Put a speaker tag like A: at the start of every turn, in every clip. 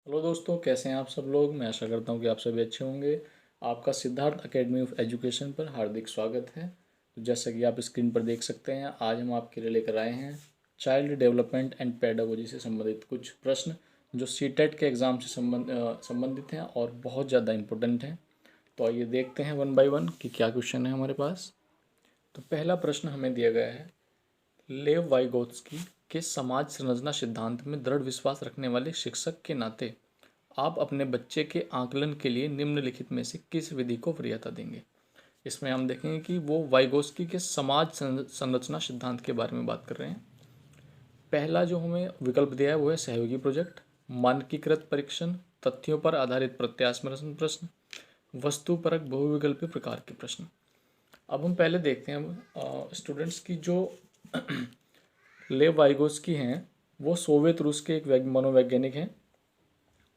A: Hello दोस्तों, कैसे हैं आप सब लोग। मैं आशा करता हूँ कि आप सभी अच्छे होंगे। आपका सिद्धार्थ एकेडमी ऑफ एजुकेशन पर हार्दिक स्वागत है। तो जैसा कि आप स्क्रीन पर देख सकते हैं, आज हम आपके लिए लेकर आए हैं चाइल्ड डेवलपमेंट एंड पेडागोजी से संबंधित कुछ प्रश्न जो सीटेट के एग्ज़ाम से संबंधित हैं और बहुत ज़्यादा इम्पोर्टेंट हैं। तो आइए देखते हैं वन बाय वन कि क्या क्वेश्चन है हमारे पास। तो पहला प्रश्न हमें दिया गया है, लेव वाइगोत्स्की के समाज संरचना सिद्धांत में दृढ़ विश्वास रखने वाले शिक्षक के नाते आप अपने बच्चे के आकलन के लिए निम्नलिखित में से किस विधि को वरीयता देंगे। इसमें हम देखेंगे कि वो वाइगोस्की के समाज संरचना सिद्धांत के बारे में बात कर रहे हैं। पहला जो हमें विकल्प दिया है वो है सहयोगी प्रोजेक्ट, मानकीकृत परीक्षण, तथ्यों पर आधारित प्रत्यास्मरण प्रश्न, वस्तुपरक बहुविकल्पीय प्रकार के प्रश्न। अब हम पहले देखते हैं स्टूडेंट्स की जो लेव वाइगोस्की हैं वो सोवियत रूस के एक मनोवैज्ञानिक हैं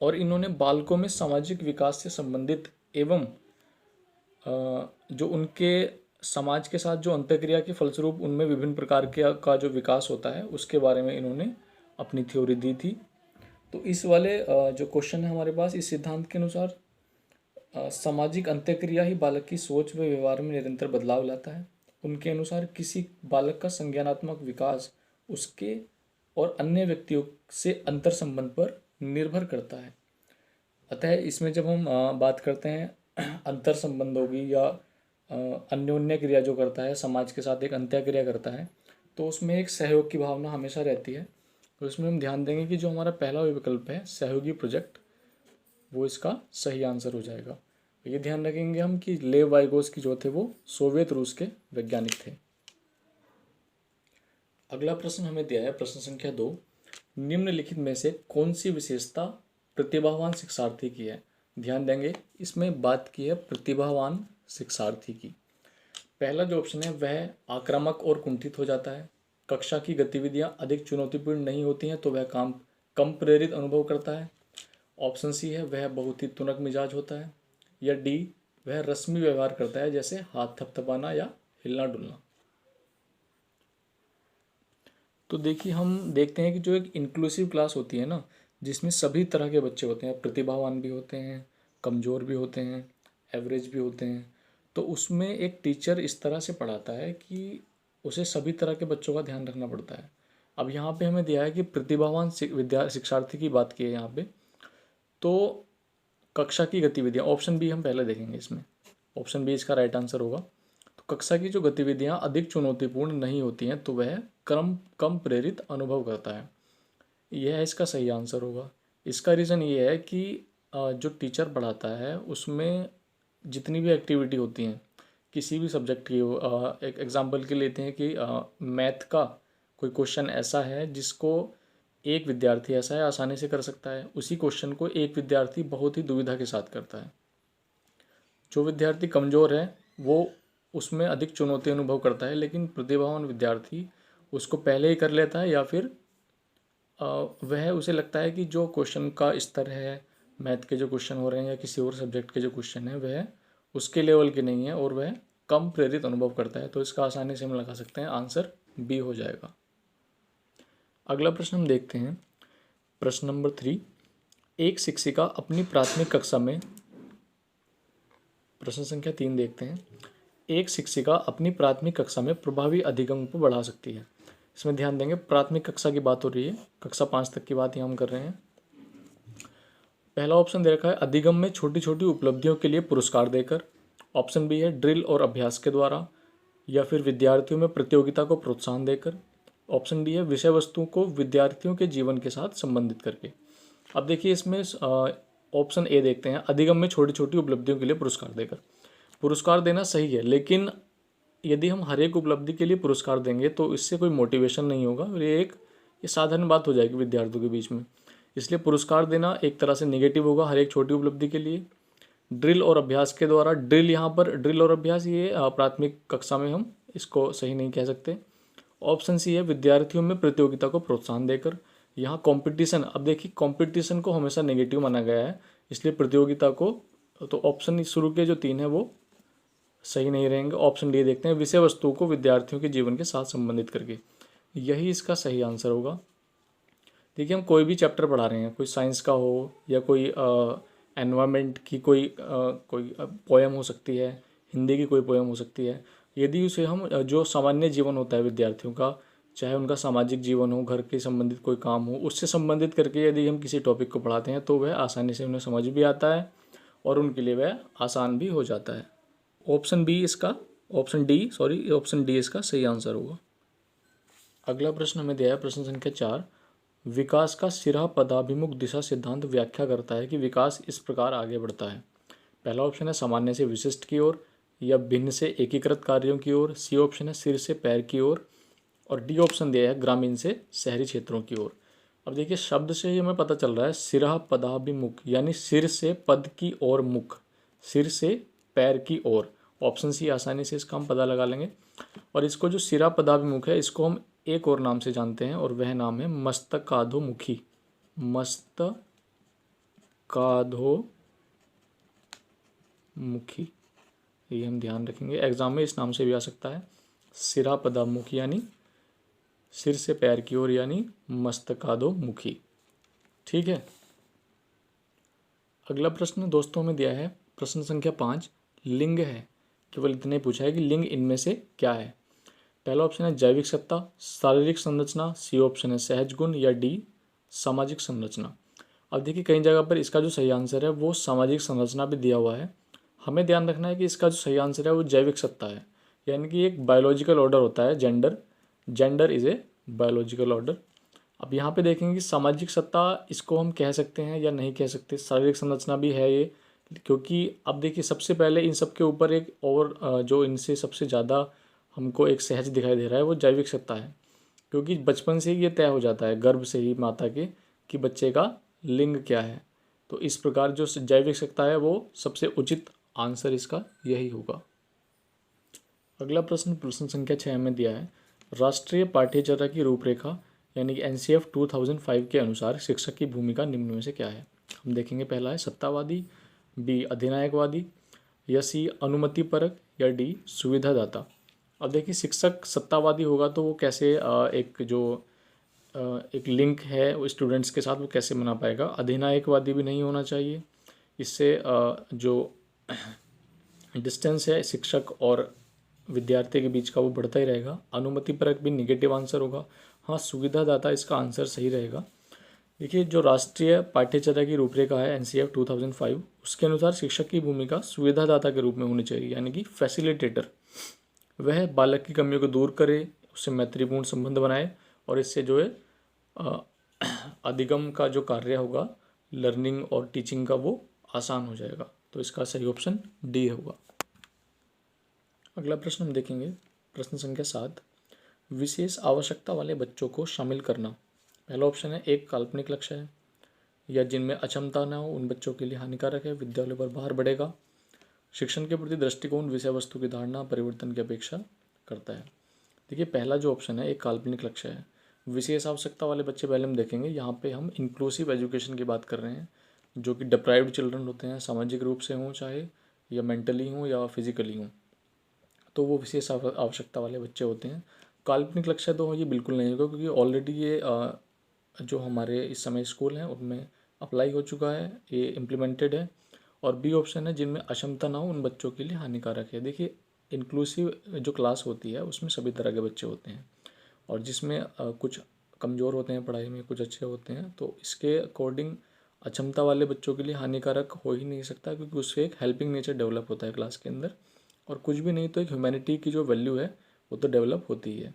A: और इन्होंने बालकों में सामाजिक विकास से संबंधित एवं जो उनके समाज के साथ जो अंतःक्रिया के फलस्वरूप उनमें विभिन्न प्रकार के का जो विकास होता है उसके बारे में इन्होंने अपनी थ्योरी दी थी। तो इस वाले जो क्वेश्चन है हमारे पास, इस सिद्धांत के अनुसार सामाजिक अंतःक्रिया ही बालक की सोच व व्यवहार में निरंतर बदलाव लाता है। उनके अनुसार किसी बालक का संज्ञानात्मक विकास उसके और अन्य व्यक्तियों से अंतर संबंध पर निर्भर करता है। अतः इसमें जब हम बात करते हैं अंतर संबंध होगी या अन्योन्य क्रिया जो करता है, समाज के साथ एक अंत्य क्रिया करता है, तो उसमें एक सहयोग की भावना हमेशा रहती है। तो इसमें हम ध्यान देंगे कि जो हमारा पहला विकल्प है सहयोगी प्रोजेक्ट, वो इसका सही आंसर हो जाएगा। ये ध्यान रखेंगे हम कि लेव वाइगोस्की जो थे वो सोवियत रूस के वैज्ञानिक थे। अगला प्रश्न हमें दिया है, प्रश्न संख्या 2, निम्नलिखित में से कौन सी विशेषता प्रतिभावान शिक्षार्थी की है। ध्यान देंगे, इसमें बात की है प्रतिभावान शिक्षार्थी की। पहला जो ऑप्शन है वह आक्रामक और कुंठित हो जाता है, कक्षा की गतिविधियां अधिक चुनौतीपूर्ण नहीं होती हैं तो वह काम कम प्रेरित अनुभव करता है। ऑप्शन सी है वह बहुत ही तुनक मिजाज होता है, या डी वह रस्मी व्यवहार करता है जैसे हाथ थपथपाना या हिलना डुलना। तो देखिए, हम देखते हैं कि जो एक इंक्लूसिव क्लास होती है ना, जिसमें सभी तरह के बच्चे होते हैं, प्रतिभावान भी होते हैं, कमज़ोर भी होते हैं, एवरेज भी होते हैं, तो उसमें एक टीचर इस तरह से पढ़ाता है कि उसे सभी तरह के बच्चों का ध्यान रखना पड़ता है। अब यहाँ पे हमें दिया है कि प्रतिभावान शिक्षार्थी की बात की है यहाँ पे, तो कक्षा की गतिविधियाँ, ऑप्शन बी हम पहले देखेंगे इसमें, ऑप्शन बी इसका राइट आंसर होगा। तो कक्षा की जो गतिविधियाँ अधिक चुनौतीपूर्ण नहीं होती हैं तो वह कम प्रेरित अनुभव करता है, यह इसका सही आंसर होगा। इसका रीज़न ये है कि जो टीचर पढ़ाता है उसमें जितनी भी एक्टिविटी होती हैं किसी भी सब्जेक्ट की हो, एक एग्जांपल के लेते हैं कि मैथ का कोई क्वेश्चन ऐसा है जिसको एक विद्यार्थी ऐसा है आसानी से कर सकता है, उसी क्वेश्चन को एक विद्यार्थी बहुत ही दुविधा के साथ करता है। जो विद्यार्थी कमज़ोर है वो उसमें अधिक चुनौती अनुभव करता है, लेकिन प्रतिभावान विद्यार्थी उसको पहले ही कर लेता है, या फिर वह उसे लगता है कि जो क्वेश्चन का स्तर है, मैथ के जो क्वेश्चन हो रहे हैं या किसी और सब्जेक्ट के जो क्वेश्चन है वह उसके लेवल के नहीं है और वह कम प्रेरित अनुभव करता है। तो इसका आसानी से हम लगा सकते हैं, आंसर बी हो जाएगा। अगला प्रश्न हम देखते हैं, प्रश्न नंबर 3, एक शिक्षिका अपनी प्राथमिक कक्षा में, प्रश्न संख्या 3 देखते हैं, एक शिक्षिका अपनी प्राथमिक कक्षा में प्रभावी अधिगम को बढ़ा सकती है। इसमें ध्यान देंगे प्राथमिक कक्षा की बात हो रही है, कक्षा 5 तक की बात यहाँ हम कर रहे हैं। पहला ऑप्शन दे रखा है अधिगम में छोटी छोटी उपलब्धियों के लिए पुरस्कार देकर, ऑप्शन बी है ड्रिल और अभ्यास के द्वारा, या फिर विद्यार्थियों में प्रतियोगिता को प्रोत्साहन देकर, ऑप्शन डी है विषय वस्तु को विद्यार्थियों के जीवन के साथ संबंधित करके। अब देखिए, इसमें ऑप्शन ए देखते हैं, अधिगम में छोटी छोटी उपलब्धियों के लिए पुरस्कार देकर। पुरस्कार देना सही है, लेकिन यदि हम हर एक उपलब्धि के लिए पुरस्कार देंगे तो इससे कोई मोटिवेशन नहीं होगा और ये साधारण बात हो जाएगी विद्यार्थियों के बीच में। इसलिए पुरस्कार देना एक तरह से नेगेटिव होगा हर एक छोटी उपलब्धि के लिए। ड्रिल और अभ्यास के द्वारा, ड्रिल यहाँ पर ड्रिल और अभ्यास ये प्राथमिक कक्षा में हम इसको सही नहीं कह सकते। ऑप्शन सी है विद्यार्थियों में प्रतियोगिता को प्रोत्साहन देकर। यहाँ कंपटीशन, अब देखिए कंपटीशन को हमेशा नेगेटिव माना गया है, इसलिए प्रतियोगिता को, तो ऑप्शन शुरू के जो 3 है वो सही नहीं रहेंगे। ऑप्शन डी देखते हैं, विषय वस्तुओं को विद्यार्थियों के जीवन के साथ संबंधित करके, यही इसका सही आंसर होगा। देखिए हम कोई भी चैप्टर पढ़ा रहे हैं, कोई साइंस का हो या कोई एनवायरनमेंट की कोई पोएम हो सकती है, हिंदी की कोई पोएम हो सकती है। यदि उसे हम जो सामान्य जीवन होता है विद्यार्थियों का, चाहे उनका सामाजिक जीवन हो, घर के संबंधित कोई काम हो, उससे संबंधित करके यदि हम किसी टॉपिक को पढ़ाते हैं तो वह आसानी से उन्हें समझ भी आता है और उनके लिए वह आसान भी हो जाता है। ऑप्शन डी इसका सही आंसर होगा। अगला प्रश्न हमें दिया है प्रश्न संख्या 4। विकास का सिरा पदाभिमुख दिशा सिद्धांत व्याख्या करता है कि विकास इस प्रकार आगे बढ़ता है। पहला ऑप्शन है सामान्य से विशिष्ट की ओर, या भिन्न से एकीकृत कार्यों की ओर। सी ऑप्शन है सिर से पैर की ओर, और डी ऑप्शन दिया है ग्रामीण से शहरी क्षेत्रों की ओर। अब देखिए शब्द से ही हमें पता चल रहा है सिरा पदाभिमुख, यानी सिर से पद की ओर मुख, सिर से पैर की ओर। ऑप्शन सी आसानी से इसका हम पता लगा लेंगे। और इसको जो सिरा पदाभिमुख है इसको हम एक और नाम से जानते हैं और वह नाम है मस्तकाधोमुखी। मस्तकाधोमुखी, ये हम ध्यान रखेंगे, एग्जाम में इस नाम से भी आ सकता है, सिरा पदाभिमुखी यानी सिर से पैर की ओर, यानी मस्तकाधोमुखी। ठीक है। अगला प्रश्न दोस्तों में दिया है प्रश्न संख्या 5। लिंग है, केवल इतने पूछा है कि लिंग इनमें से क्या है। पहला ऑप्शन है जैविक सत्ता, शारीरिक संरचना। सी ऑप्शन है सहज गुण, या डी सामाजिक संरचना। अब देखिए कई जगह पर इसका जो सही आंसर है वो सामाजिक संरचना भी दिया हुआ है। हमें ध्यान रखना है कि इसका जो सही आंसर है वो जैविक सत्ता है, यानी कि एक बायोलॉजिकल ऑर्डर होता है gender is a biological order. अब यहाँ पे देखेंगे कि सामाजिक सत्ता इसको हम कह सकते हैं या नहीं कह सकते। शारीरिक संरचना भी है ये, क्योंकि अब देखिए सबसे पहले इन सब के ऊपर एक और जो इनसे सबसे ज़्यादा हमको एक सहज दिखाई दे रहा है वो जैविक सत्ता है, क्योंकि बचपन से ही ये तय हो जाता है गर्भ से ही माता के कि बच्चे का लिंग क्या है। तो इस प्रकार जो जैविक सत्ता है वो सबसे उचित आंसर इसका यही होगा। अगला प्रश्न प्रश्न संख्या 6 में दिया है राष्ट्रीय पाठ्यचर्या की रूपरेखा यानी कि NCF 2005 के अनुसार शिक्षक की भूमिका निम्न में से क्या है। हम देखेंगे, पहला है सत्तावादी, बी अधिनायकवादी, या सी अनुमतिपरक, या डी सुविधादाता। अब देखिए शिक्षक सत्तावादी होगा तो वो कैसे एक लिंक है वो स्टूडेंट्स के साथ वो कैसे बना पाएगा। अधिनायकवादी भी नहीं होना चाहिए, इससे जो डिस्टेंस है शिक्षक और विद्यार्थी के बीच का वो बढ़ता ही रहेगा। अनुमतिपरक भी निगेटिव आंसर होगा। हाँ, सुविधादाता इसका आंसर सही रहेगा। देखिए जो राष्ट्रीय पाठ्यचर्या की रूपरेखा है NCF 2005 उसके अनुसार शिक्षक की भूमिका सुविधादाता के रूप में होनी चाहिए, यानी कि फैसिलिटेटर। वह बालक की कमियों को दूर करे, उससे मैत्रीपूर्ण संबंध बनाए और इससे जो है अधिगम का जो कार्य होगा लर्निंग और टीचिंग का वो आसान हो जाएगा। तो इसका सही ऑप्शन डी होगा। अगला प्रश्न हम देखेंगे प्रश्न संख्या 7। विशेष आवश्यकता वाले बच्चों को शामिल करना। पहला ऑप्शन है एक काल्पनिक लक्ष्य है, या जिनमें अक्षमता न हो उन बच्चों के लिए हानिकारक है, विद्यालय पर भार बढ़ेगा, शिक्षण के प्रति दृष्टिकोण विषय वस्तु की धारणा परिवर्तन की अपेक्षा करता है। देखिए पहला जो ऑप्शन है एक काल्पनिक लक्ष्य है। विशेष आवश्यकता वाले बच्चे पहले हम देखेंगे, यहाँ पे हम इंक्लूसिव एजुकेशन की बात कर रहे हैं, जो कि डिप्राइव्ड चिल्ड्रन होते हैं, सामाजिक रूप से हों चाहे या मेंटली हों या फिजिकली हों, तो वो विशेष आवश्यकता वाले बच्चे होते हैं। काल्पनिक लक्ष्य तो ये बिल्कुल नहीं होगा, क्योंकि ऑलरेडी ये जो हमारे इस समय स्कूल हैं उनमें अप्लाई हो चुका है, ये इम्प्लीमेंटेड है। और बी ऑप्शन है जिनमें अक्षमता ना हो उन बच्चों के लिए हानिकारक है। देखिए इंक्लूसिव जो क्लास होती है उसमें सभी तरह के बच्चे होते हैं, और जिसमें कुछ कमज़ोर होते हैं पढ़ाई में, कुछ अच्छे होते हैं, तो इसके अकॉर्डिंग अक्षमता वाले बच्चों के लिए हानिकारक हो ही नहीं सकता, क्योंकि उससे एक हेल्पिंग नेचर डेवलप होता है क्लास के अंदर, और कुछ भी नहीं तो एक ह्यूमैनिटी की जो वैल्यू है वो तो डेवलप होती ही है।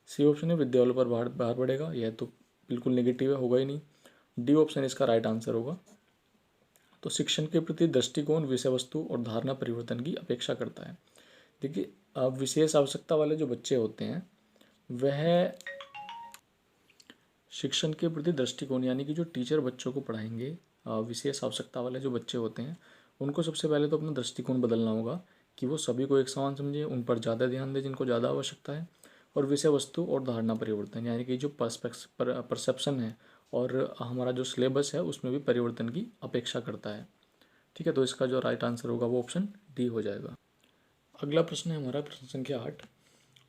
A: सी ऑप्शन है विद्यालय पर भार बढ़ेगा, यह तो बिल्कुल नेगेटिव है, होगा ही नहीं। डी ऑप्शन इसका राइट आंसर होगा। तो शिक्षण के प्रति दृष्टिकोण विषय वस्तु और धारणा परिवर्तन की अपेक्षा करता है। देखिए विशेष आवश्यकता वाले जो बच्चे होते हैं वह शिक्षण के प्रति दृष्टिकोण, यानी कि जो टीचर बच्चों को पढ़ाएंगे, विशेष आवश्यकता वाले जो बच्चे होते हैं उनको सबसे पहले तो अपना दृष्टिकोण बदलना होगा कि वो सभी को एक समान समझे, उन पर ज़्यादा ध्यान दें जिनको ज़्यादा आवश्यकता है, और विषय वस्तु और धारणा परिवर्तन, यानी कि जो परसेप्शन है और हमारा जो सिलेबस है उसमें भी परिवर्तन की अपेक्षा करता है। ठीक है, तो इसका जो राइट आंसर होगा वो ऑप्शन डी हो जाएगा। अगला प्रश्न है हमारा प्रश्न संख्या 8।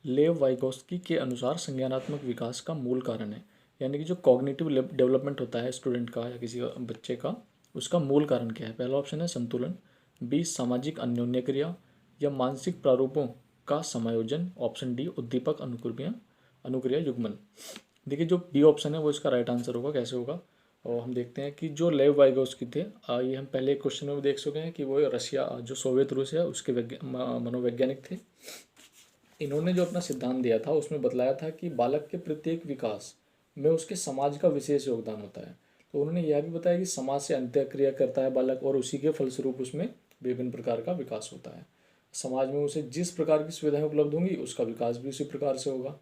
A: लेव वाइगोस्की के अनुसार संज्ञानात्मक विकास का मूल कारण है। यानी कि जो कॉग्निटिव डेवलपमेंट होता है स्टूडेंट का या किसी बच्चे का, उसका मूल कारण क्या है। पहला ऑप्शन है संतुलन, बी सामाजिक अन्योन्य क्रिया या मानसिक प्रारूपों का समायोजन, ऑप्शन डी उद्दीपक अनुक्रिया अनुक्रिया युग्मन। देखिए जो बी ऑप्शन है वो इसका राइट आंसर होगा। कैसे होगा, और हम देखते हैं कि जो लेव वाइगोस्की थे, ये हम पहले क्वेश्चन में भी देख चुके हैं कि वो रशिया जो सोवियत रूस है उसके मनोवैज्ञानिक थे। इन्होंने जो अपना सिद्धांत दिया था उसमें बतलाया था कि बालक के प्रत्येक विकास में उसके समाज का विशेष योगदान होता है। तो उन्होंने यह भी बताया कि समाज से अंतःक्रिया करता है बालक और उसी के फलस्वरूप उसमें विभिन्न प्रकार का विकास होता है। समाज में उसे जिस प्रकार की सुविधाएं उपलब्ध होंगी उसका विकास भी उसी प्रकार से होगा,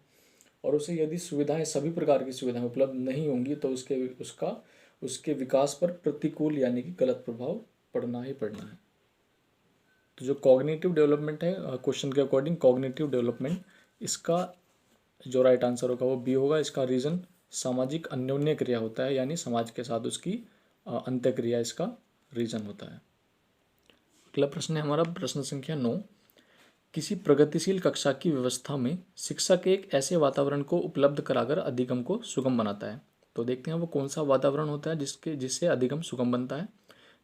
A: और उसे यदि सुविधाएं सभी प्रकार की सुविधाएं उपलब्ध नहीं होंगी तो उसके विकास पर प्रतिकूल यानी कि गलत प्रभाव पड़ना ही पड़ना है। तो जो कॉग्निटिव डेवलपमेंट है, क्वेश्चन के अकॉर्डिंग कॉग्निटिव डेवलपमेंट, इसका जो राइट आंसर होगा वो बी होगा। इसका रीज़न सामाजिक अन्योन्य क्रिया होता है, यानी समाज के साथ उसकी अंत्यक्रिया इसका रीज़न होता है। अगला प्रश्न है हमारा प्रश्न संख्या 9। किसी प्रगतिशील कक्षा की व्यवस्था में शिक्षक एक ऐसे वातावरण को उपलब्ध कराकर अधिगम को सुगम बनाता है। तो देखते हैं वो कौन सा वातावरण होता है जिससे अधिगम सुगम बनता है।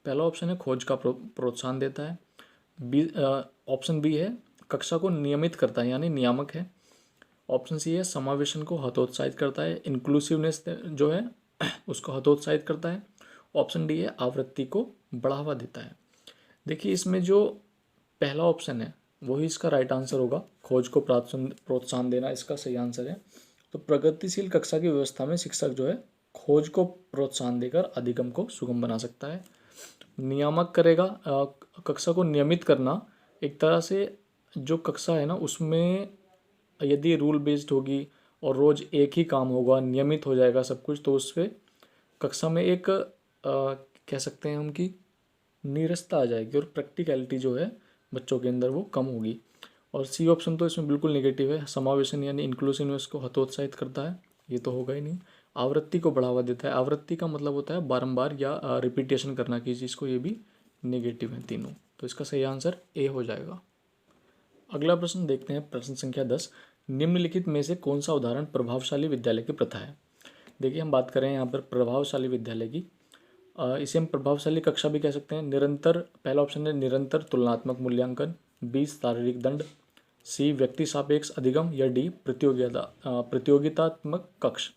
A: पहला ऑप्शन है खोज का प्रोत्साहन देता है। बी ऑप्शन बी है कक्षा को नियमित करता है यानी नियामक है। ऑप्शन सी है समावेशन को हतोत्साहित करता है, इंक्लूसिवनेस जो है उसको हतोत्साहित करता है। ऑप्शन डी है आवृत्ति को बढ़ावा देता है। देखिए इसमें जो पहला ऑप्शन है वही इसका राइट आंसर होगा, खोज को प्रोत्साहन देना इसका सही आंसर है। तो प्रगतिशील कक्षा की व्यवस्था में शिक्षक जो है खोज को प्रोत्साहन देकर अधिगम को सुगम बना सकता है। नियामक करेगा, कक्षा को नियमित करना एक तरह से जो कक्षा है ना उसमें यदि रूल बेस्ड होगी और रोज़ एक ही काम होगा, नियमित हो जाएगा सब कुछ, तो उससे कक्षा में एक कह सकते हैं हम कि नीरसता आ जाएगी और प्रैक्टिकलिटी जो है बच्चों के अंदर वो कम होगी। और सी ऑप्शन तो इसमें बिल्कुल नेगेटिव है, समावेशन यानी इंक्लूसिवनेस को हतोत्साहित करता है, ये तो होगा ही नहीं। आवृत्ति को बढ़ावा देता है, आवृत्ति का मतलब होता है बारंबार या रिपीटेशन करना किसी चीज़ को, ये भी नेगेटिव है तीनों। तो इसका सही आंसर ए हो जाएगा। अगला प्रश्न देखते हैं प्रश्न संख्या 10। निम्नलिखित में से कौन सा उदाहरण प्रभावशाली विद्यालय की प्रथा है। देखिए हम बात करें यहाँ पर प्रभावशाली विद्यालय की, इसे हम प्रभावशाली कक्षा भी कह सकते हैं। निरंतर, पहला ऑप्शन है निरंतर तुलनात्मक मूल्यांकन, बी शारीरिक दंड, सी व्यक्ति सापेक्ष अधिगम या डी प्रतियोगितात्मक कक्ष।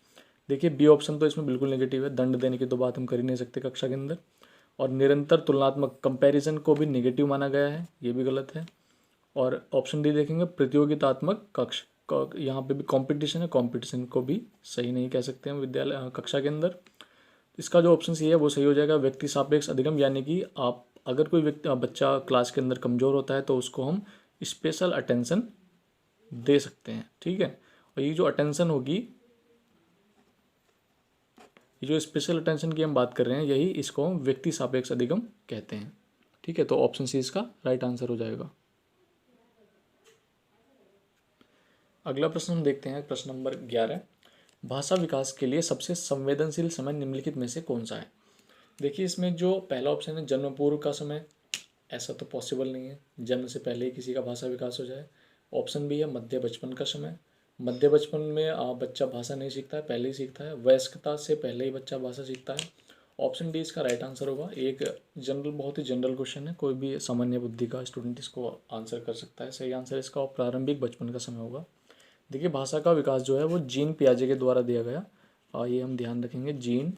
A: देखिए बी ऑप्शन तो इसमें बिल्कुल नेगेटिव है, दंड देने की तो बात हम कर ही नहीं सकते कक्षा के अंदर। और निरंतर तुलनात्मक कंपैरिजन को भी नेगेटिव माना गया है, ये भी गलत है। और ऑप्शन डी देखेंगे प्रतियोगितात्मक कक्ष, यहाँ पे भी कंपटीशन है, कंपटीशन को भी सही नहीं कह सकते हैं विद्यालय कक्षा के अंदर। इसका जो ऑप्शन सी है वो सही हो जाएगा, व्यक्ति सापेक्ष अधिगम, यानी कि आप अगर कोई बच्चा क्लास के अंदर कमज़ोर होता है तो उसको हम स्पेशल अटेंशन दे सकते हैं, ठीक है। और ये जो अटेंशन होगी, ये जो स्पेशल अटेंशन की हम बात कर रहे हैं, यही इसको हम व्यक्ति सापेक्ष अधिगम कहते हैं, ठीक है। तो ऑप्शन सी इसका राइट आंसर हो जाएगा। अगला प्रश्न हम देखते हैं प्रश्न नंबर 11। भाषा विकास के लिए सबसे संवेदनशील समय निम्नलिखित में से कौन सा है। देखिए इसमें जो पहला ऑप्शन है जन्म पूर्व का समय, ऐसा तो पॉसिबल नहीं है, जन्म से पहले ही किसी का भाषा विकास हो जाए। ऑप्शन बी है मध्य बचपन का समय, मध्य बचपन में बच्चा भाषा नहीं सीखता है, पहले ही सीखता है। वयस्कता से पहले ही बच्चा भाषा सीखता है। ऑप्शन डी इसका राइट आंसर होगा। एक जनरल, बहुत ही जनरल क्वेश्चन है, कोई भी सामान्य बुद्धि का स्टूडेंट इसको आंसर कर सकता है। सही आंसर इसका प्रारंभिक बचपन का समय होगा। देखिए भाषा का विकास जो है वो जीन पियाजे के द्वारा दिया गया, और ये हम ध्यान रखेंगे, जीन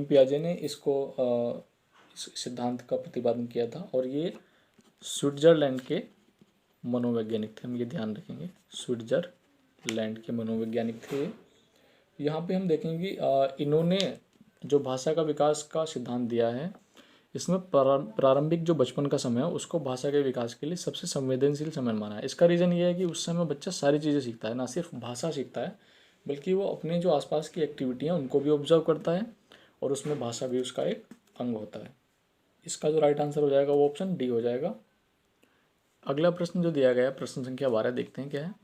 A: पियाजे ने इसको इस सिद्धांत का प्रतिपादन किया था, और ये स्विट्जरलैंड के मनोवैज्ञानिक थे, हम ये ध्यान रखेंगे, स्विट्जरलैंड के मनोवैज्ञानिक थे। यहाँ पे हम देखेंगे इन्होंने जो भाषा का विकास का सिद्धांत दिया है, इसमें प्रारंभिक जो बचपन का समय है उसको भाषा के विकास के लिए सबसे संवेदनशील समय माना है। इसका रीज़न ये है कि उस समय बच्चा सारी चीज़ें सीखता है, ना सिर्फ भाषा सीखता है बल्कि वो अपने जो आसपास की एक्टिविटियाँ उनको भी ऑब्जर्व करता है, और उसमें भाषा भी उसका एक अंग होता है। इसका जो राइट आंसर हो जाएगा वो ऑप्शन डी हो जाएगा। अगला प्रश्न जो दिया गया है प्रश्न संख्या 12, देखते हैं क्या है।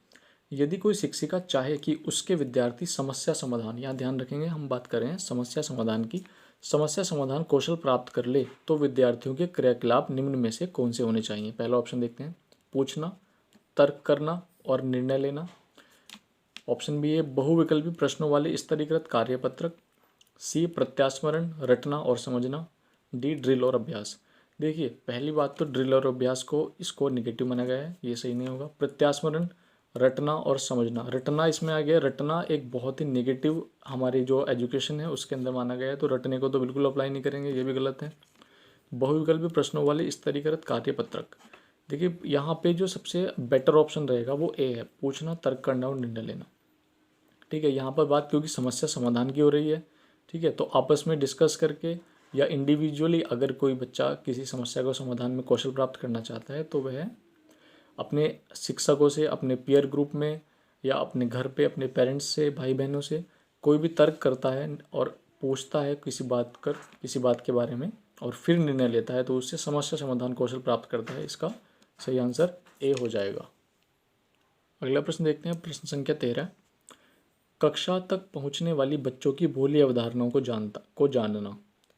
A: यदि कोई शिक्षिका चाहे कि उसके विद्यार्थी समस्या समाधान, यहाँ ध्यान रखेंगे हम बात कर रहे हैं समस्या समाधान की, समस्या समाधान कौशल प्राप्त कर ले तो विद्यार्थियों के क्रियाकलाप निम्न में से कौन से होने चाहिए। पहला ऑप्शन देखते हैं, पूछना, तर्क करना और निर्णय लेना। ऑप्शन बी है बहुविकल्पी प्रश्नों वाले स्तरीकृत कार्यपत्रक, सी प्रत्यास्मरण, रटना और समझना, डी ड्रिल और अभ्यास। देखिए पहली बात तो ड्रिल और अभ्यास को स्कोर निगेटिव माना गया है, ये सही नहीं होगा। प्रत्यास्मरण, रटना और समझना, रटना इसमें आ गया, रटना एक बहुत ही नेगेटिव हमारी जो एजुकेशन है उसके अंदर माना गया है, तो रटने को तो बिल्कुल अप्लाई नहीं करेंगे, ये भी गलत है। बहुविकल्पी प्रश्नों वाले स्तरीकृत कार्यपत्रक, देखिए यहाँ पे जो सबसे बेटर ऑप्शन रहेगा वो ए है, पूछना, तर्क करना और निर्णय लेना। ठीक है, यहाँ पर बात क्योंकि समस्या समाधान की हो रही है, ठीक है, तो आपस में डिस्कस करके या इंडिविजुअली अगर कोई बच्चा किसी समस्या को समाधान में कौशल प्राप्त करना चाहता है तो वह अपने शिक्षकों से, अपने पीयर ग्रुप में या अपने घर पे अपने पेरेंट्स से, भाई बहनों से कोई भी तर्क करता है और पूछता है किसी बात के बारे में और फिर निर्णय लेता है, तो उससे समस्या समाधान कौशल प्राप्त करता है। इसका सही आंसर ए हो जाएगा। अगला प्रश्न देखते हैं, प्रश्न संख्या 13। कक्षा तक पहुंचने वाली बच्चों की भोली अवधारणाओं को जानना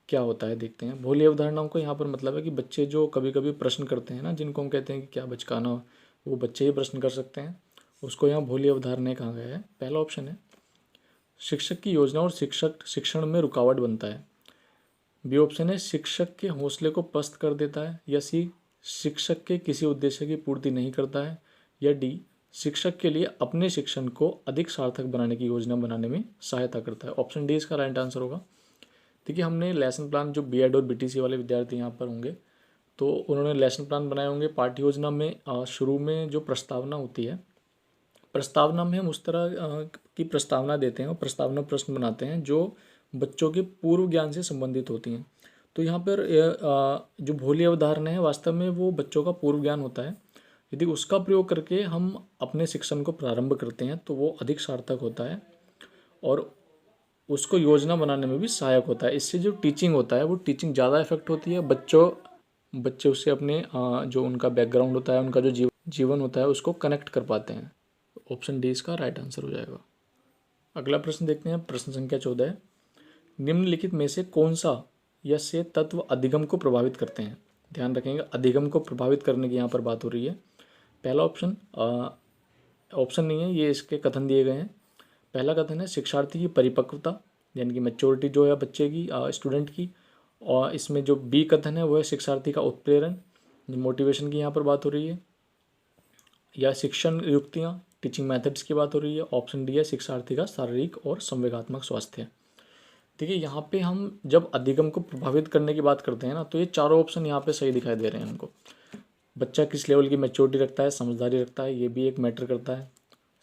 A: क्या होता है, देखते हैं। भोली अवधारणाओं को यहाँ पर मतलब है कि बच्चे जो कभी कभी प्रश्न करते हैं ना, जिनको हम कहते हैं कि क्या बचकाना, वो बच्चे ही प्रश्न कर सकते हैं, उसको यहाँ भोली अवधारणाएं कहा गया है। पहला ऑप्शन है शिक्षक की योजना और शिक्षण में रुकावट बनता है। बी ऑप्शन है शिक्षक के हौसले को पस्त कर देता है। या सी शिक्षक के किसी उद्देश्य की पूर्ति नहीं करता है। या डी शिक्षक के लिए अपने शिक्षण को अधिक सार्थक बनाने की योजना बनाने में सहायता करता है। ऑप्शन डी इसका राइट आंसर होगा। देखिए हमने लेसन प्लान, जो बीएड और बीटीसी वाले विद्यार्थी यहाँ पर होंगे तो उन्होंने लेसन प्लान बनाए होंगे। पाठ्य योजना में शुरू में जो प्रस्तावना होती है, प्रस्तावना में हम उस तरह की प्रस्तावना देते हैं और प्रस्तावना प्रश्न बनाते हैं जो बच्चों के पूर्व ज्ञान से संबंधित होती हैं। तो यहाँ पर जो भोली अवधारणा है वास्तव में वो बच्चों का पूर्व ज्ञान होता है। यदि उसका प्रयोग करके हम अपने शिक्षण को प्रारंभ करते हैं तो वो अधिक सार्थक होता है और उसको योजना बनाने में भी सहायक होता है। इससे जो टीचिंग होता है वो टीचिंग ज़्यादा इफेक्ट होती है। बच्चे उससे अपने जो उनका बैकग्राउंड होता है, उनका जो जीवन होता है उसको कनेक्ट कर पाते हैं। ऑप्शन डी इसका राइट आंसर हो जाएगा। अगला प्रश्न देखते हैं, प्रश्न संख्या 14 है। निम्नलिखित में से कौन सा या से तत्व अधिगम को प्रभावित करते हैं। ध्यान रखेंगे, अधिगम को प्रभावित करने की यहाँ पर बात हो रही है। पहला ऑप्शन नहीं है, ये इसके कथन दिए गए हैं। पहला कथन है शिक्षार्थी की परिपक्वता, यानी कि मैच्योरिटी जो है बच्चे की, स्टूडेंट की। और इसमें जो बी कथन है वो है शिक्षार्थी का उत्प्रेरण, मोटिवेशन की यहाँ पर बात हो रही है। या शिक्षण युक्तियाँ, टीचिंग मेथड्स की बात हो रही है। ऑप्शन डी है शिक्षार्थी का शारीरिक और संवेगात्मक स्वास्थ्य। देखिए यहाँ पे हम जब अधिगम को प्रभावित करने की बात करते हैं ना, तो ये चारों ऑप्शन यहाँ पे सही दिखाई दे रहे हैं हमको। बच्चा किस लेवल की मैच्योरिटी रखता है, समझदारी रखता है, ये भी एक मैटर करता है।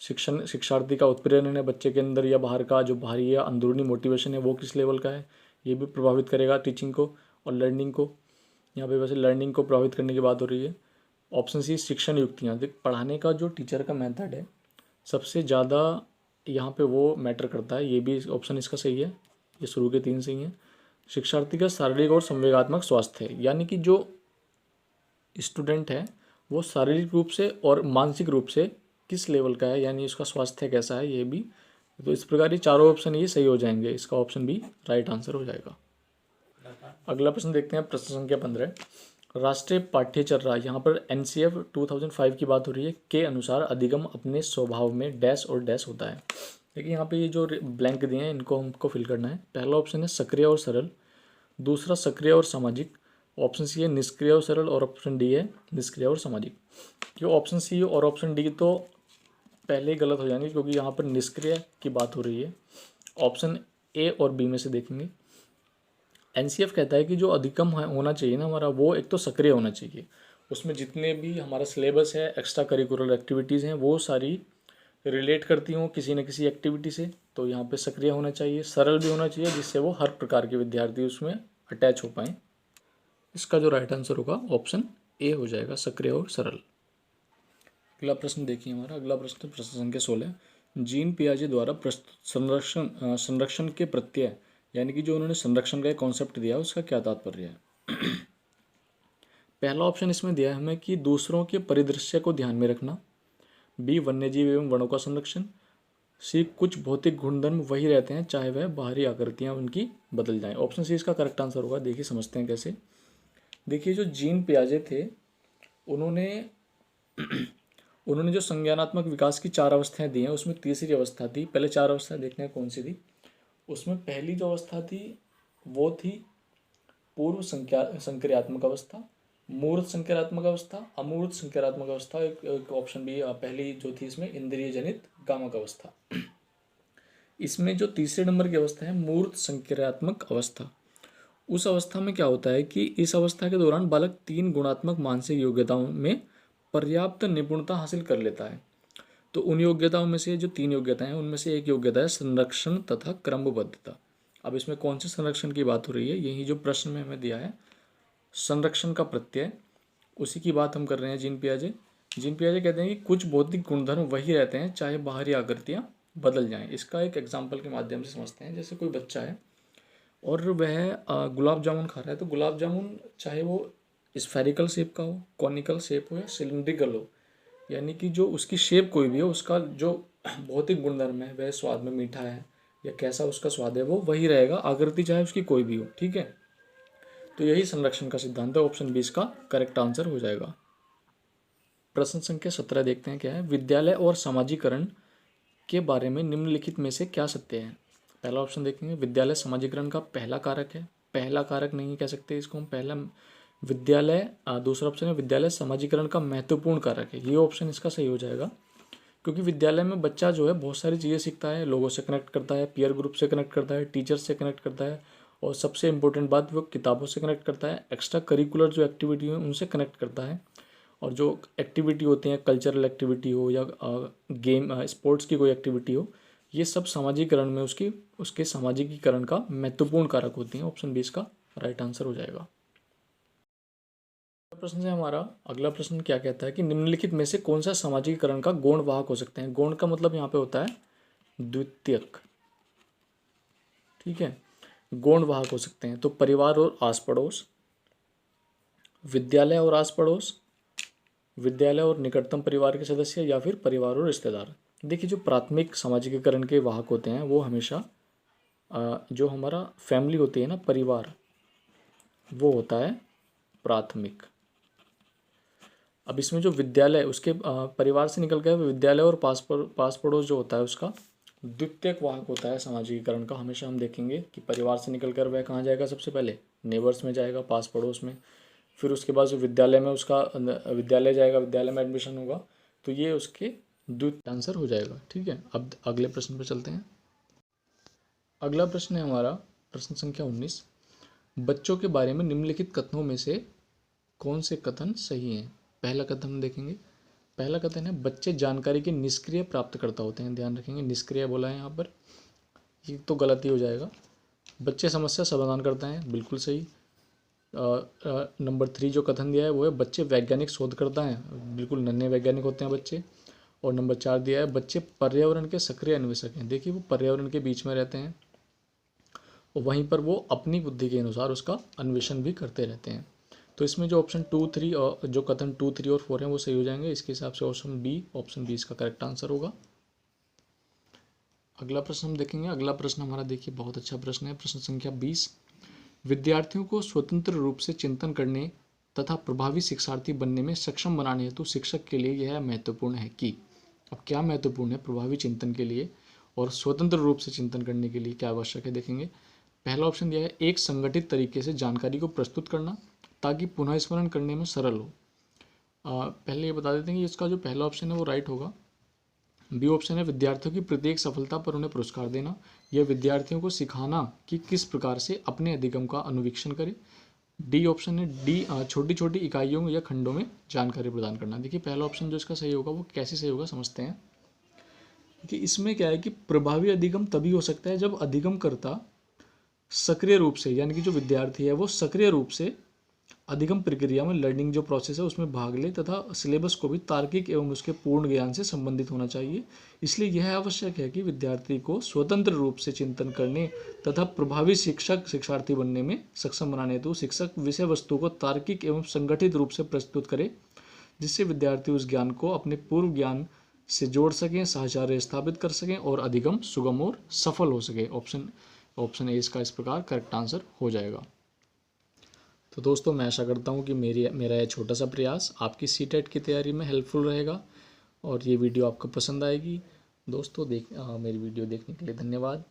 A: शिक्षार्थी का उत्प्रेरण है बच्चे के अंदर या बाहर का, जो बाहरी या अंदरूनी मोटिवेशन है वो किस लेवल का है, ये भी प्रभावित करेगा टीचिंग को और लर्निंग को। यहाँ पे वैसे लर्निंग को प्रभावित करने की बात हो रही है। ऑप्शन सी शिक्षण युक्तियाँ, देख पढ़ाने का जो टीचर का मेथड है सबसे ज़्यादा यहाँ पे वो मैटर करता है। ये भी ऑप्शन इसका सही है, ये शुरू के 3 सही हैं। शिक्षार्थी का शारीरिक और संवेगात्मक स्वास्थ्य है, यानी कि जो स्टूडेंट है वो शारीरिक रूप से और मानसिक रूप से किस लेवल का है, यानी उसका स्वास्थ्य कैसा है, ये भी। तो इस प्रकार ये चारों ऑप्शन ये सही हो जाएंगे, इसका ऑप्शन बी राइट आंसर हो जाएगा। अगला प्रश्न देखते हैं, प्रश्न संख्या 15। राष्ट्रीय पाठ्यचर्या, यहाँ पर एनसीएफ 2005 की बात हो रही है, के अनुसार अधिगम अपने स्वभाव में डैश और डैश होता है। देखिए यहाँ पे ये जो ब्लैंक दिए हैं इनको हमको फिल करना है। पहला ऑप्शन है सक्रिय और सरल, दूसरा सक्रिय और सामाजिक, ऑप्शन सी है निष्क्रिय और सरल, और ऑप्शन डी है निष्क्रिय और सामाजिक। जो ऑप्शन सी और ऑप्शन डी तो पहले ही गलत हो जाएंगे क्योंकि यहाँ पर निष्क्रिय की बात हो रही है। ऑप्शन ए और बी में से देखेंगे। एनसीएफ कहता है कि जो अधिगम होना चाहिए ना हमारा, वो एक तो सक्रिय होना चाहिए, उसमें जितने भी हमारा सिलेबस है, एक्स्ट्रा करिकुलर एक्टिविटीज़ हैं वो सारी रिलेट करती हूँ किसी न किसी एक्टिविटी से, तो यहाँ पे सक्रिय होना चाहिए। सरल भी होना चाहिए जिससे वो हर प्रकार के विद्यार्थी उसमें अटैच हो पाएँ। इसका जो राइट आंसर होगा ऑप्शन ए हो जाएगा, सक्रिय और सरल। अगला प्रश्न देखिए हमारा, अगला प्रश्न संख्या 16। जीन पियाजे द्वारा प्रस्तुत संरक्षण के प्रत्यय, यानी कि जो उन्होंने संरक्षण का कॉन्सेप्ट दिया उसका क्या तात्पर्य है। पहला ऑप्शन इसमें दिया है हमें कि दूसरों के परिदृश्य को ध्यान में रखना। बी वन्यजीव एवं वनों का संरक्षण। सी कुछ भौतिक गुणधर्म वही रहते हैं चाहे वह बाहरी आकृतियां उनकी बदल जाएं। ऑप्शन सी इसका करेक्ट आंसर होगा। देखिए समझते हैं कैसे। देखिए जो जीन पियाजे थे उन्होंने उन्होंने जो संज्ञानात्मक विकास की 4 अवस्थाएं दी हैं उसमें तीसरी अवस्था थी, पहले 4 अवस्थाएं देखने हैं कौन सी थी। उसमें पहली जो अवस्था थी वो थी पूर्व संक्रियात्मक अवस्था, मूर्त संक्रियात्मक अवस्था, अमूर्त संक्रियात्मक अवस्था, एक ऑप्शन भी पहली जो थी इसमें इंद्रिय जनित कामक अवस्था। इसमें जो तीसरे नंबर की अवस्था है मूर्त संक्रियात्मक अवस्था, उस अवस्था में क्या होता है कि इस अवस्था के दौरान बालक 3 गुणात्मक मानसिक योग्यताओं में पर्याप्त निपुणता हासिल कर लेता है। तो उन योग्यताओं में से जो 3 योग्यताएं हैं उनमें से एक योग्यता है संरक्षण तथा क्रमबद्धता। अब इसमें कौन से संरक्षण की बात हो रही है, यही जो प्रश्न में हमें दिया है संरक्षण का प्रत्यय, उसी की बात हम कर रहे हैं। जीन पियाजे कहते हैं कि कुछ भौतिक गुणधर्म वही रहते हैं चाहे बाहरी आकृतियां बदल जाएं। इसका एक एग्जाम्पल के माध्यम से समझते हैं। जैसे कोई बच्चा है और वह गुलाब जामुन खा रहा है, तो गुलाब जामुन चाहे वो स्फेरिकल शेप का हो, कॉनिकल शेप हो या सिलिंड्रिकल हो, यानी कि जो उसकी शेप कोई भी हो, उसका जो भौतिक गुणधर्म है वह स्वाद में मीठा है या कैसा उसका स्वाद है वो वही रहेगा, आकृति चाहे उसकी कोई भी हो। ठीक है, तो यही संरक्षण का सिद्धांत है। ऑप्शन 20 का करेक्ट आंसर हो जाएगा। प्रश्न संख्या 17 देखते हैं क्या है। विद्यालय और सामाजिकरण के बारे में निम्नलिखित में से क्या सत्य है। पहला ऑप्शन देखेंगे, विद्यालय सामाजिकरण का पहला कारक है। पहला कारक नहीं कह सकते इसको हम, पहला विद्यालय। दूसरा ऑप्शन है विद्यालय सामाजिकरण का महत्वपूर्ण कारक है। ये ऑप्शन इसका सही हो जाएगा, क्योंकि विद्यालय में बच्चा जो है बहुत सारी चीज़ें सीखता है, लोगों से कनेक्ट करता है, पीयर ग्रुप से कनेक्ट करता है, टीचर से कनेक्ट करता है, और सबसे इंपॉर्टेंट बात वो किताबों से कनेक्ट करता है, एक्स्ट्रा करिकुलर जो एक्टिविटी है उनसे कनेक्ट करता है, और जो एक्टिविटी होती हैं कल्चरल एक्टिविटी हो या गेम स्पोर्ट्स की कोई एक्टिविटी हो, ये सब सामाजिकरण में उसके सामाजिकीकरण का महत्वपूर्ण कारक होती हैं। ऑप्शन 20 का राइट आंसर हो जाएगा। प्रश्न से हमारा अगला प्रश्न क्या कहता है कि निम्नलिखित में से कौन सा सामाजिकीकरण का गौण वाहक हो सकते हैं। गौण का मतलब यहाँ पे होता है द्वितीयक। ठीक है, गौण वाहक हो सकते हैं तो परिवार और आस पड़ोस, विद्यालय और आस पड़ोस, विद्यालय और निकटतम परिवार के सदस्य, या फिर परिवार और रिश्तेदार। देखिए, जो प्राथमिक सामाजिकीकरण के वाहक होते हैं वो हमेशा जो हमारा फैमिली होती है ना, परिवार, वो होता है प्राथमिक। अब इसमें जो विद्यालय उसके परिवार से निकल गया, विद्यालय और पास पड़ोस जो होता है उसका द्वितीयक वाहक होता है सामाजिकीकरण का। हमेशा हम देखेंगे कि परिवार से निकल कर वह कहाँ जाएगा, सबसे पहले नेबर्स में जाएगा, पास पड़ोस में, फिर उसके बाद जो विद्यालय में उसका विद्यालय जाएगा, विद्यालय में एडमिशन होगा, तो ये उसके द्वितीय आंसर हो जाएगा। ठीक है, अब अगले प्रश्न पर चलते हैं। अगला प्रश्न है हमारा प्रश्न संख्या 19। बच्चों के बारे में निम्नलिखित कथनों में से कौन से कथन सही हैं। पहला कथन हम देखेंगे। पहला कथन है बच्चे जानकारी के निष्क्रिय प्राप्तकर्ता होते हैं। ध्यान रखेंगे निष्क्रिय बोला है यहाँ पर, ये तो गलत ही हो जाएगा। बच्चे समस्या समाधान करते हैं, बिल्कुल सही। नंबर 3 जो कथन दिया है वो है बच्चे वैज्ञानिक शोधकर्ता हैं, बिल्कुल नन्हे वैज्ञानिक होते हैं बच्चे। और नंबर 4 दिया है बच्चे पर्यावरण के सक्रिय अन्वेषक हैं। देखिए, वो पर्यावरण के बीच में रहते हैं और वहीं पर वो अपनी बुद्धि के अनुसार उसका अन्वेषण भी करते रहते हैं। तो इसमें जो ऑप्शन 2, 3 और जो कथन 2, 3 और 4 हैं वो सही हो जाएंगे। इसके हिसाब से ऑप्शन बी, ऑप्शन 20 का करेक्ट आंसर होगा। अगला प्रश्न हम देखेंगे। अगला प्रश्न हमारा देखिए बहुत अच्छा प्रश्न है, प्रश्न संख्या 20। विद्यार्थियों को स्वतंत्र रूप से चिंतन करने तथा प्रभावी शिक्षार्थी बनने में सक्षम बनाने हेतु शिक्षक के लिए यह महत्वपूर्ण है कि, अब क्या महत्वपूर्ण है प्रभावी चिंतन के लिए और स्वतंत्र रूप से चिंतन करने के लिए क्या आवश्यक है, देखेंगे। पहला ऑप्शन दिया है एक संगठित तरीके से जानकारी को प्रस्तुत करना ताकि पुनः स्मरण करने में सरल हो। पहले ये बता देते हैं कि इसका जो पहला ऑप्शन है वो राइट होगा। बी ऑप्शन है विद्यार्थियों की प्रत्येक सफलता पर उन्हें पुरस्कार देना, यह विद्यार्थियों को सिखाना कि किस प्रकार से अपने अधिगम का अनुवीक्षण करें। डी ऑप्शन है डी छोटी छोटी इकाइयों या खंडों में जानकारी प्रदान करना। देखिए, पहला ऑप्शन जो इसका सही होगा वो कैसे सही होगा समझते हैं कि इसमें क्या है कि प्रभावी अधिगम तभी हो सकता है जब अधिगम करता सक्रिय रूप से, यानी कि जो विद्यार्थी है वो सक्रिय रूप से अधिगम प्रक्रिया में, लर्निंग जो प्रोसेस है उसमें भाग ले तथा सिलेबस को भी तार्किक एवं उसके पूर्ण ज्ञान से संबंधित होना चाहिए। इसलिए यह आवश्यक है कि विद्यार्थी को स्वतंत्र रूप से चिंतन करने तथा प्रभावी शिक्षार्थी बनने में सक्षम बनाने हेतु शिक्षक विषय वस्तु को तार्किक एवं संगठित रूप से प्रस्तुत करे, जिससे विद्यार्थी उस ज्ञान को अपने पूर्व ज्ञान से जोड़ सकें, साहचर्य स्थापित कर सकें और अधिगम सुगम और सफल हो सके। ऑप्शन ए इसका इस प्रकार करेक्ट आंसर हो जाएगा। तो दोस्तों, मैं आशा करता हूँ कि मेरा यह छोटा सा प्रयास आपकी सीटेट की तैयारी में हेल्पफुल रहेगा। और ये वीडियो आपको पसंद आएगी। दोस्तों मेरी वीडियो देखने के लिए धन्यवाद।